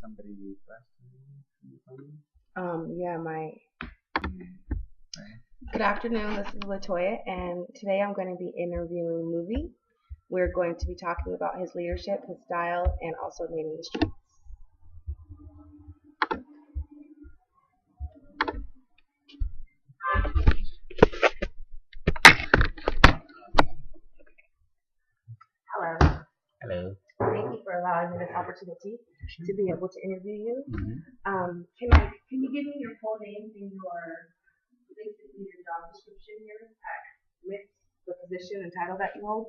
somebody will pass to you from me. Yeah, my Mm, right. good afternoon. This is Latoya, and today I'm going to be interviewing Mbuvi. We're going to be talking about his leadership, his style, and also leading the streets. Hello. Hello. Thank you for allowing me this opportunity Sure. to be able to interview you. Mm-hmm. Can you give me your full name and your basically your job description here with the position and title that you hold?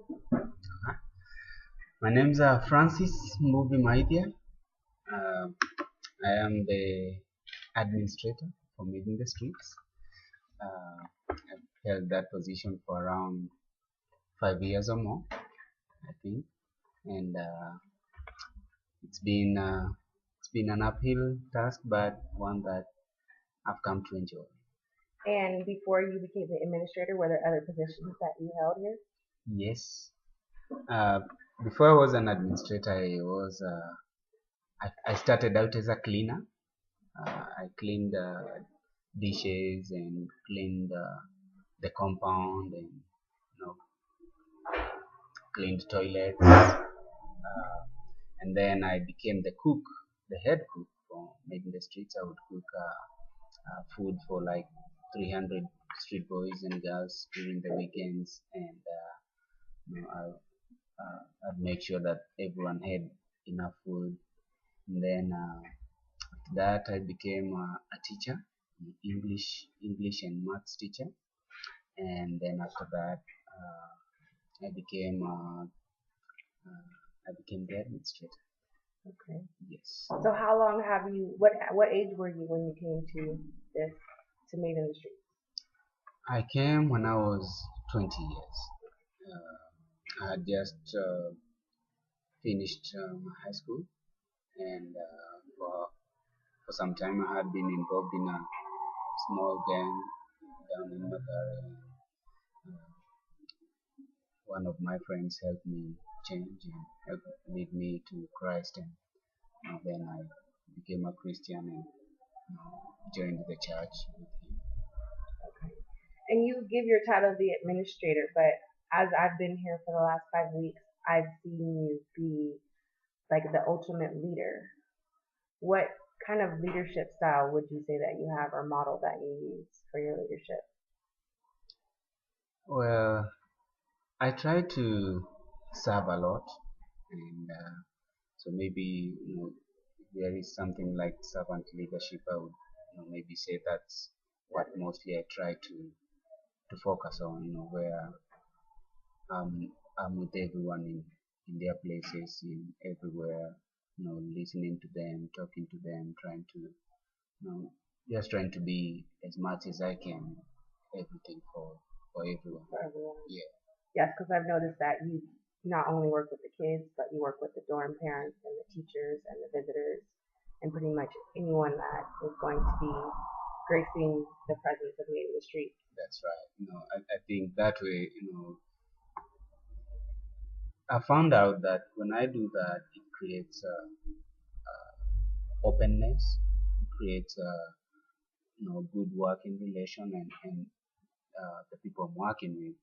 My name's Francis Mbuvi Uh, I am the administrator for Meeting the Streets. I've held that position for around 5 years or more, I think, and it's been an uphill task, but one that I've come to enjoy. And before you became the administrator, were there other positions that you held here? Yes. Uh, Before I was an administrator, I started out as a cleaner. I cleaned dishes and cleaned the compound and cleaned toilets. And then I became the cook, the head cook for Making the Streets. I would cook food for like 300 street boys and girls during the weekends, and I'd make sure that everyone had enough food. And then after that, I became a teacher, an English and maths teacher. And then after that, I became the administrator. Okay. Yes. So how long have you? What age were you when you came to this to Made in the Street? I came when I was 20 years. I had just finished high school, and for some time I had been involved in a small gang down in Mathare. Uh, One of my friends helped me change and helped lead me to Christ, and then I became a Christian and joined the church with him. Okay. And you give your title the administrator, but as I've been here for the last 5 weeks, I've seen you be like the ultimate leader. What kind of leadership style would you say that you have or model that you use for your leadership? Well, I try to serve a lot, and so maybe if there is something like servant leadership, I would maybe say that's what mostly I try to focus on. Where I'm with everyone in their places, in everywhere. Listening to them, talking to them, trying to just trying to be as much as I can, everything for everyone. For everyone? Yeah, Yes, because I've noticed that you not only work with the kids, but you work with the dorm parents and the teachers and the visitors and pretty much anyone that is going to be gracing the presence of me in the street. that's right. I think that way, I found out that when I do that, it creates openness, it creates good working relation, and the people I'm working with,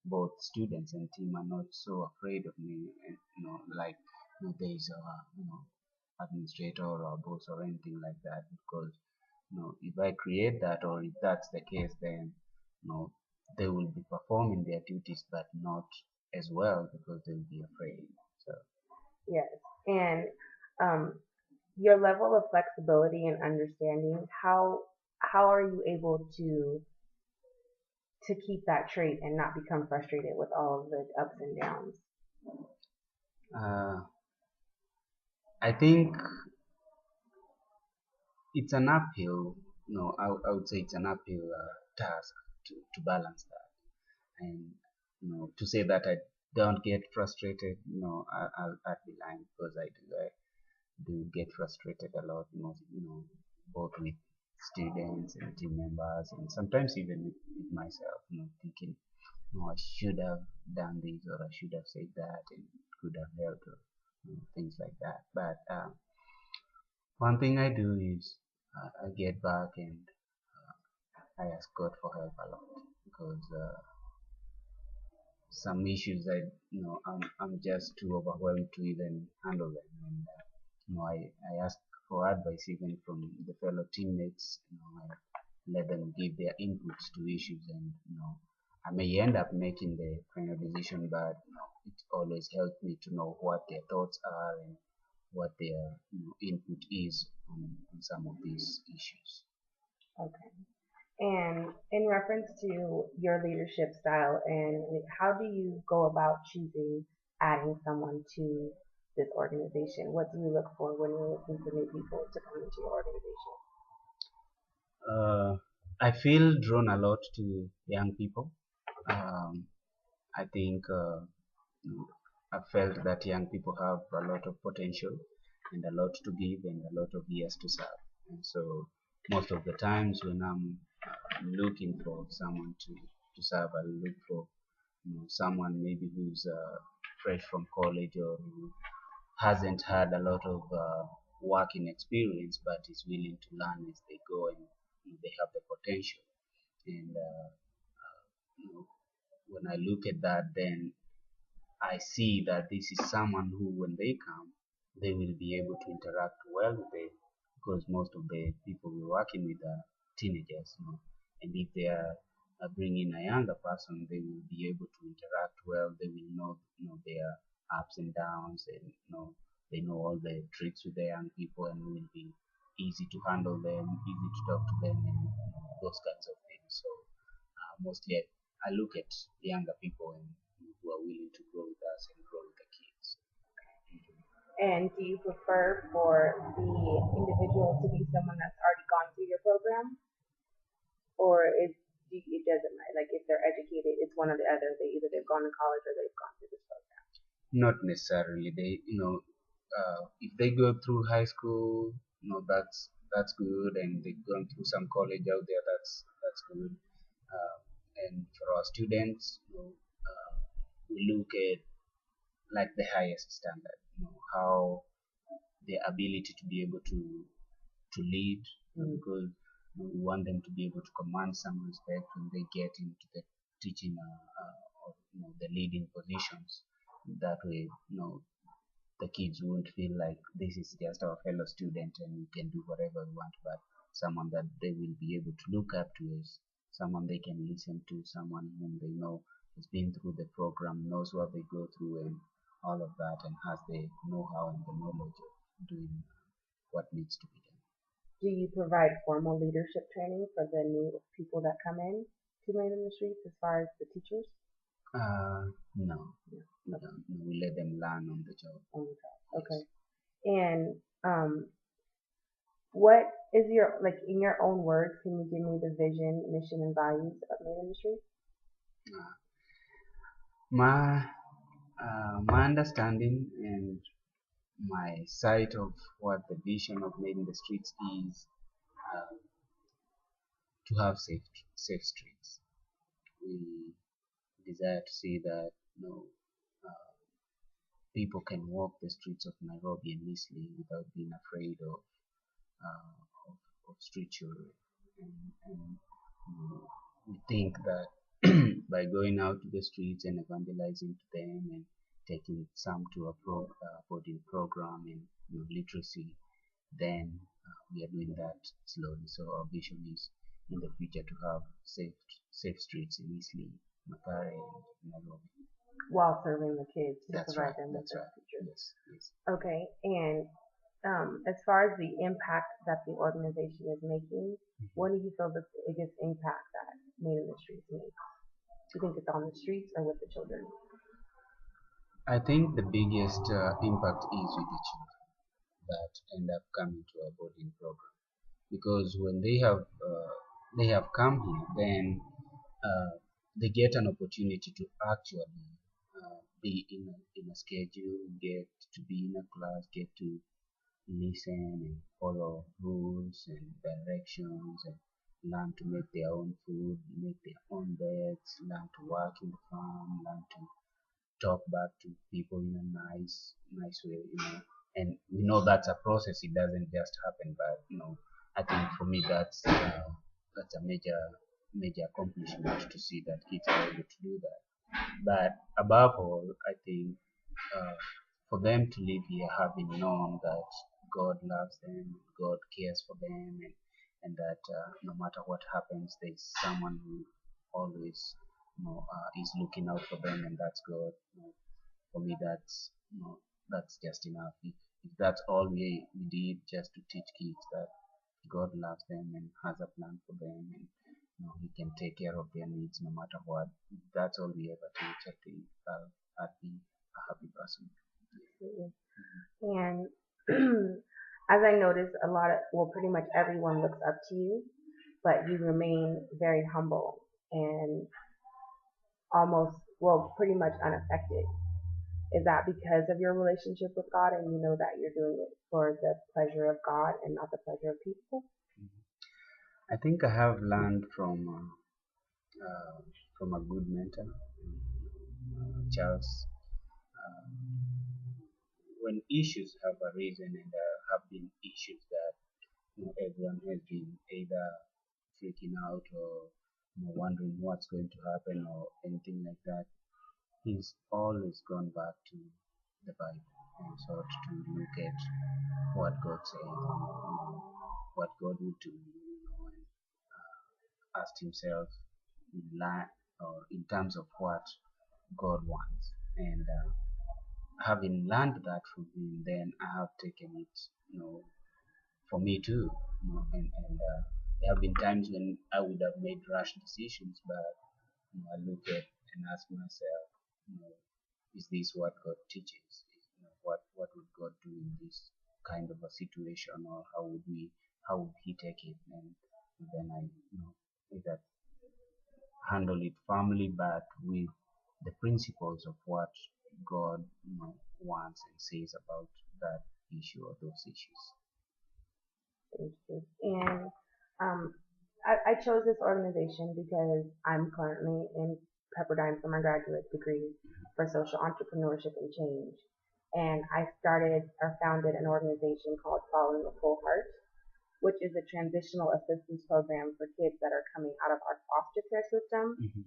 both students and team, are not so afraid of me, and like there is a administrator or a boss or anything like that, because if I create that, or if that's the case, then they will be performing their duties but not as well because they'll be afraid. So Yes. And um, your level of flexibility and understanding, how are you able to keep that trait and not become frustrated with all of the ups and downs? uh, I think it's an uphill, I would say it's an uphill task to balance that. And to say that I don't get frustrated, I'd be lying, because I do get frustrated a lot, both with students and team members, and sometimes even with myself, thinking, no, I should have done this, or I should have said that, and it could have helped, or things like that. But One thing I do is I get back and I ask God for help a lot because some issues I'm just too overwhelmed to even handle them. And I ask for advice even from the fellow teammates. I let them give their inputs to issues, and I may end up making the final decision, but it always helps me to know what their thoughts are and what their input is on some of these issues. Okay. And in reference to your leadership style, and like, how do you go about choosing adding someone to this organization? What do you look for when you're looking for new people to come into your organization? Uh, I feel drawn a lot to young people. Um, I think I felt that young people have a lot of potential and a lot to give and a lot of years to serve. And so most of the times when I'm looking for someone to serve, I look for someone maybe who's fresh from college or who hasn't had a lot of working experience but is willing to learn as they go, and they have the potential. And you know, when I look at that, then I see that this is someone who, when they come, they will be able to interact well with them because most of the people we're working with are teenagers, and if they are bringing a younger person, they will be able to interact well. They will know, their ups and downs, and they know all the tricks with the young people, and it will be easy to handle them, easy to talk to them, and those kinds of things. So mostly I look at younger people and who are willing to grow with us and grow with the kids. Mhm. And do you prefer for the individual to be someone that's already gone through your program, or it doesn't matter? Like if they're educated, it's one or the other. They've gone to college or they've gone through this program. Not necessarily. If they go through high school, that's good, and they've gone through some college out there, that's good. Uh, and for our students, we look at like the highest standard. How their ability to be able to lead, because we want them to be able to command some respect when they get into the teaching or the leading positions. That way, the kids won't feel like this is just our fellow student and we can do whatever we want, but someone that they will be able to look up to is someone they can listen to, someone whom they know has been through the program, knows what they go through and all of that, and has the know-how and the knowledge of doing what needs to be done. Do you provide formal leadership training for the new people that come in to Made in the Streets as far as the teachers? No, No. we Okay. don't. No, we let them learn on the job. On the top. Yes. Okay. And what is your, like, in your own words, can you give me the vision, mission, and values of Made in the Streets? Uh, my my understanding and my sight of what the vision of Made in the Streets is, uh, to have safe streets. We desire to see that uh, people can walk the streets of Nairobi and Eastleigh without being afraid uh, of, of street children. And we think that by going out to the streets and evangelizing to them and taking some to a boarding program in literacy, then we are doing that slowly. So our vision is in the future to have safe streets in Eastleigh, Mathare, and Nairobi. While serving the kids to That's provide right. them with That's the right. future. Yes. Yes. Okay. And as far as the impact that the organization is making, what do you feel the biggest impact that Made in the Streets makes? Do you think it's on the streets or with the children? I think the biggest impact is with the children that end up coming to our boarding program, because when they have come here, then uh, they get an opportunity to actually be in a schedule, get to be in a class, get to listen and follow rules and directions, and learn to make their own food, make their own beds, learn to work in the farm, learn to talk back to people in a nice way, and we know that's a process. It doesn't just happen. But I think for me that's a major accomplishment to see that kids are able to do that. But above all, I think uh, for them to live here having known that God loves them, God cares for them, and that no matter what happens, there's someone who always is looking out for them, and that's God. For me, that's just enough. If that's all we did, just to teach kids that God loves them and has a plan for them, and He can take care of their needs no matter what. If that's all we ever teach, I think I'd be a happy person. Absolutely. And as I noticed, a lot of, well, pretty much everyone looks up to you, but you remain very humble and almost, well, pretty much unaffected. Is that because of your relationship with God and you know that you're doing it for the pleasure of God and not the pleasure of people? I think I have learned from a good mentor, Charles. When issues have arisen, and there have been issues that everyone has been either freaking out or wondering what's going to happen or anything like that, he's always gone back to the Bible and sought to look at what God says and what God would do, and asked himself in line or in terms of what God wants. And having learned that from him, then I have taken it, for me too. And there have been times when I would have made rash decisions, but I look at and ask myself, you know, is this what God teaches? What would God do in this kind of a situation, or how would He take it? And then I, either handle it firmly, but with the principles of what God, wants and says about that issue or those issues. Thank you. And um, I chose this organization because I'm currently in Pepperdine for my graduate degree for social entrepreneurship and change. And I started or founded an organization called Following a Full Heart, which is a transitional assistance program for kids that are coming out of our foster care system, Mm-hmm.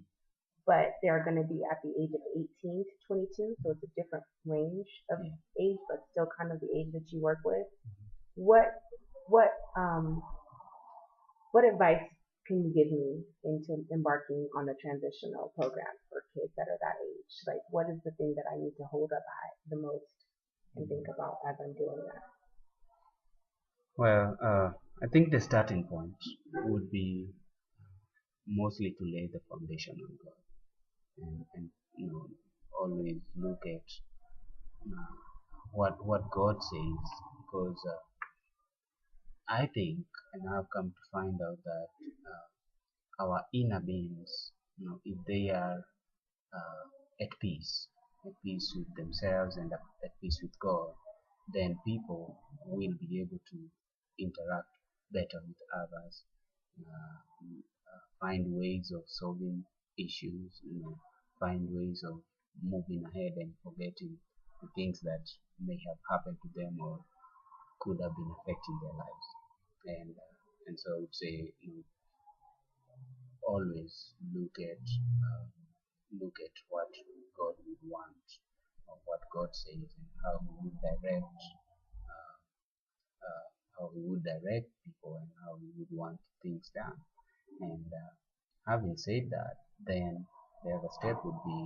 but they're going to be at the age of 18 to 22. So it's a different range of Yeah. age, but still kind of the age that you work with. What what um what advice can you give me into embarking on a transitional program for kids that are that age? Like, what is the thing that I need to hold up high the most and think about as I'm doing that? Well, I think the starting point would be mostly to lay the foundation on God, and always look at uh, what God says, because I think, and I've come to find out that our inner beings, if they are at peace with themselves and at peace with God, then people will be able to interact better with others, find ways of solving issues, find ways of moving ahead and forgetting the things that may have happened to them or could have been affecting their lives. And so I would say, always look at what God would want, or what God says, and how He would direct uh, people, and how He would want things done. And having said that, then the other step would be,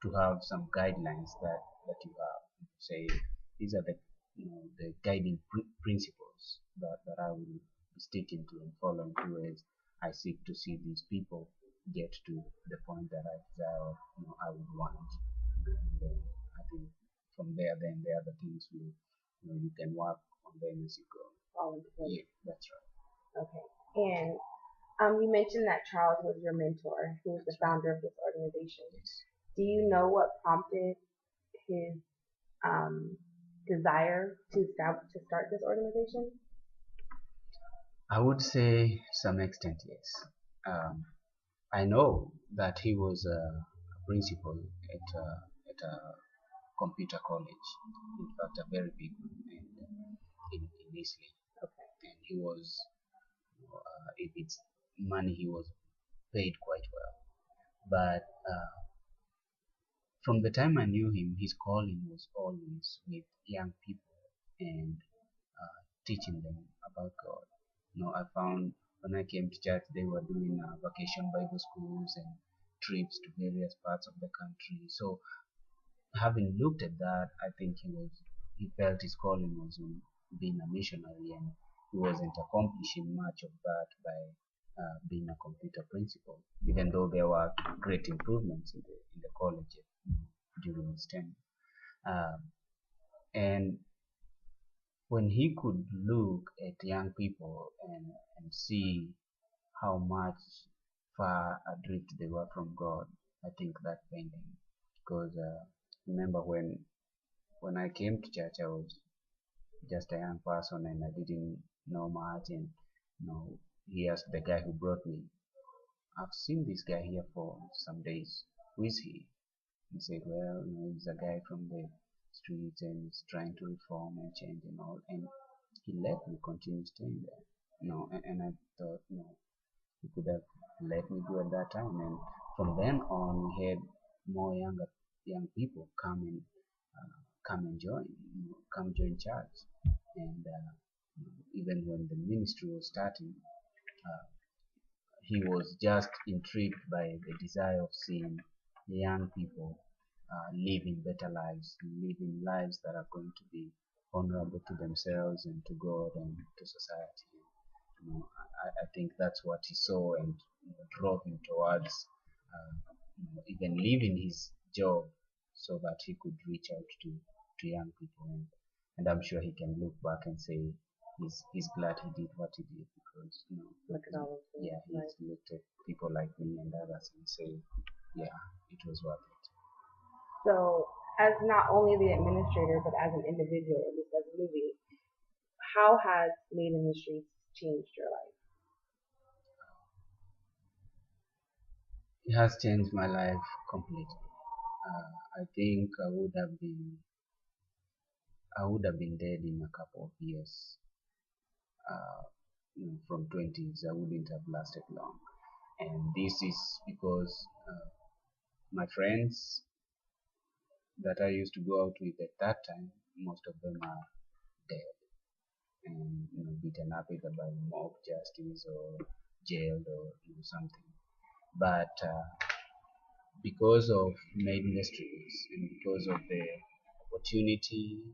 to have some guidelines that you have. Say these are the guiding principles that I will be sticking to and following to as I seek to see these people get to the point that I desire, or, I would want. And then I think from there, then the other things will, you can work on them as you go. All into place. Yeah, that's right. Okay. And you mentioned that Charles was your mentor, who was the founder of this organization. Yes. Do you know what prompted his um, desire to start this organization? I would say some extent, yes. Um, I know that he was a principal at a computer college, in fact, a very big one, and in Italy. Okay. And he was, if it's money, he was paid quite well. But from the time I knew him, his calling was always with young people and teaching them about God. I found when I came to church, they were doing vacation Bible schools and trips to various parts of the country. So having looked at that, I think he felt his calling was on being a missionary, and he wasn't accomplishing much of that by being a computer principal, even though there were great improvements in the college during his time. Um, and when he could look at young people and see how much far adrift they were from God, I think that pained him. Because remember when I came to church, I was just a young person and I didn't know much. And he asked the guy who brought me, "I've seen this guy here for some days. Who is he?" He said, "Well, he's a guy from the streets and he's trying to reform and change and all." And he let me continue staying there. And I thought, he could have let me go at that time. And from then on, we had more young people come and join, come join church. And even when the ministry was starting, uh, he was just intrigued by the desire of seeing young people living better lives, living lives that are going to be honorable to themselves and to God and to society. I think that's what he saw and drove him towards even leaving his job so that he could reach out to young people. And I'm sure he can look back and say he's glad he did what he did, because Look at all of things. yeah, he's looked at people like me and others and say, yeah, it was worth it. So, as not only the administrator, but as an individual, just as a movie, how has Made in the Streets changed your life? It has changed my life completely. I think I would have been dead in a couple of years. Uh, from 20s, I wouldn't have lasted long. And this is because my friends that I used to go out with at that time, most of them are dead and beaten up either by mob justice or jailed or something. But because of Made in the Streets and because of the opportunity and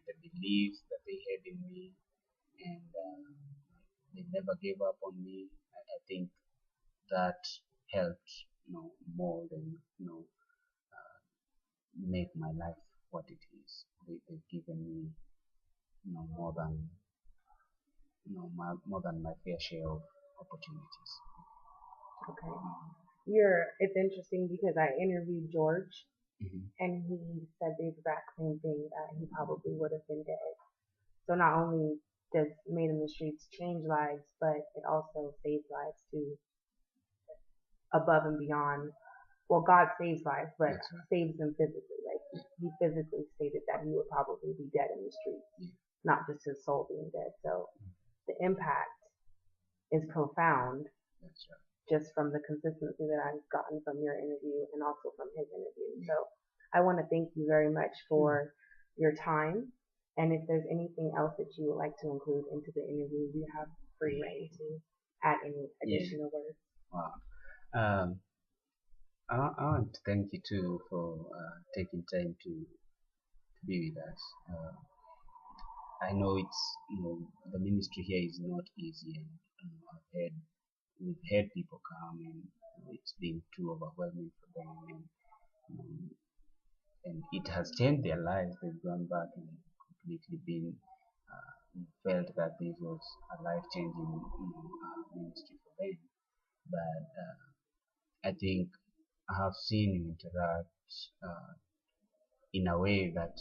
the belief that they had in me, and they never gave up on me, I think that helped more than make my life what it is. They've given me more than my fair share of opportunities. Okay. It's interesting because I interviewed George Hmm. and he said the exact same thing, that he probably would have been dead. So not only does Made in the Streets change lives, but it also saves lives too, above and beyond. Well, God saves lives, but That's right. saves them physically. Like Yeah. he physically stated that he would probably be dead in the streets, Yeah. not just his soul being dead. So the impact is profound, That's right. just from the consistency that I've gotten from your interview and also from his interview. Yeah. So I want to thank you very much Sure. for your time. And if there's anything else that you would like to include into the interview, you have free reign to add any Yeah. additional words. Wow. Um, I want to thank you too for taking time to be with us. I know the ministry here is not easy, and we've had people come and it's been too overwhelming for them, um, and it has changed their lives. They've gone back and completely been felt that this was a life-changing ministry for them. But I think I have seen you interact uh, in a way that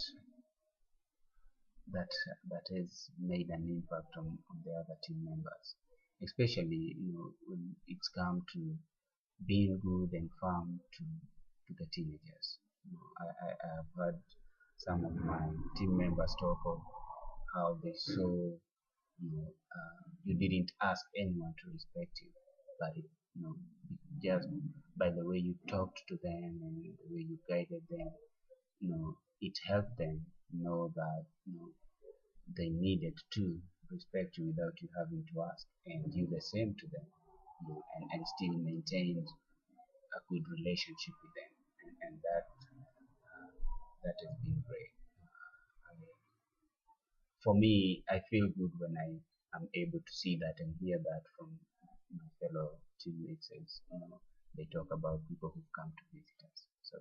that has made an impact on the other team members, especially when it's come to being good and firm to the teenagers. I have heard some of my team members talk of how they saw, you didn't ask anyone to respect you, but just by the way you talked to them and the way you guided them, it helped them know that they needed to respect you without you having to ask, and you the same to them, and still maintained a good relationship with them, and that has been great. I mean, for me, I feel good when I am able to see that and hear that from my fellow teammates as they talk about people who've come to visit us. So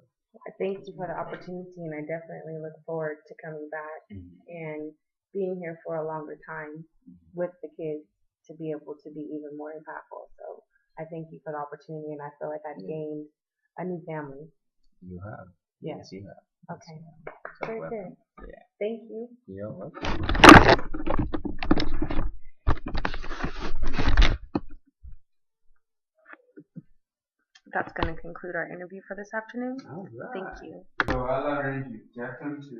I thank it's you for been the great. opportunity, and I definitely look forward to coming back Mhm. and being here for a longer time with the kids to be able to be even more impactful. So I thank you for the opportunity, and I feel like I've Yeah, gained a new family. you have. Yes. Yes, you have. Yes, Okay. you have. So Very good. welcome. Yeah. Thank you. You're welcome. That's going to conclude our interview for this afternoon. All Thank right. you. So I'll arrange you. Captain to